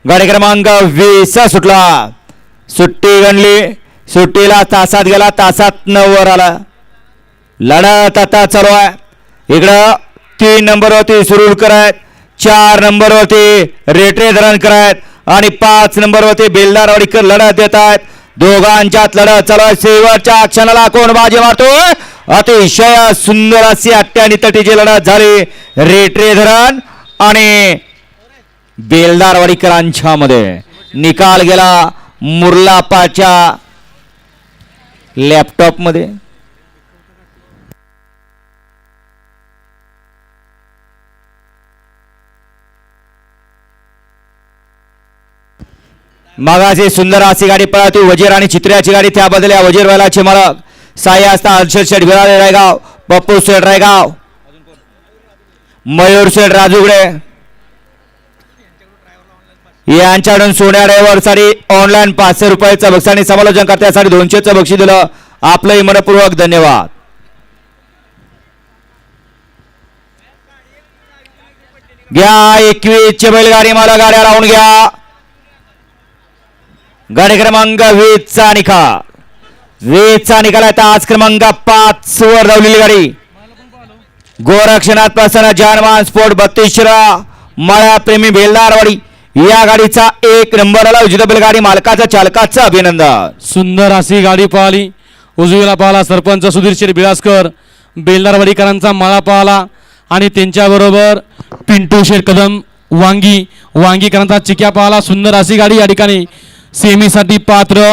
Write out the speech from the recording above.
गाडी क्रमांक 20 सुटला. सुट्टी गणली. सुट्टीला तासात गेला. तासात 9 वर आला. लढत आता चालू आहे. इकडं 3 नंबरवरती सुरूरकर आहेत. 4 नंबरवरती रेटरे धरणकर आहेत आणि 5 नंबरवरती बेलदारवाडीकर लढत देत आहेत. दोघांच्यात लढत चालू आहे. शेवटच्या क्षणाला कोण बाजी मारतोय. अतिशय सुंदर अशी अट्ट्यानी तटीची लढत झाली. रेटरे धरण आणि बेलदारवाडीकरांच्या मध्ये. निकाल गेला मुर्लापाच्या लॅपटॉप मध्ये. मागाची सुंदर अशी गाडी पळाली. वजीर आणि चित्र्याची गाडी. त्याबद्दल या वजीर बैलाचे मालक साई असता हर्षद शेठ बिराळे रायगाव, पप्पू शेठ रायगाव, मयूर शेठ राजूगडे यांच्याकडून सोन्या ड्रायव्हर साठी ऑनलाईन 500 रुपयाचं बक्षीस आणि समालोचन करण्यासाठी 200चं बक्षीस दिलं. आपलंही मनपूर्वक धन्यवाद. घ्या 21 चे बैलगाडी मला गाड्या लावून घ्या. गाडी क्रमांक 20 चा निकाल. 20 चा निकाल आहे. आज क्रमांक 5 वर धावलेली गाडी गोरक्षनाथ प्रसन्न जानमान स्पोर्ट 32 माळा प्रेमी बेलदारवाडी या गाडीचा 1 नंबर आला. उजव्या बैलगाडी मालकाचा चालकाचं अभिनंदन. सुंदर अशी गाडी पळाली. उजवीला पाहला सरपंच सुधीर शेठ बिळासकर, बेलदारवाडीकरांचा माळा पाहला आणि त्यांच्याबरोबर पिंटू शेठ कदम वांगीकरांचा चिक्या पाहला. सुंदर अशी गाडी या ठिकाणी सेमीसाठी पात्र.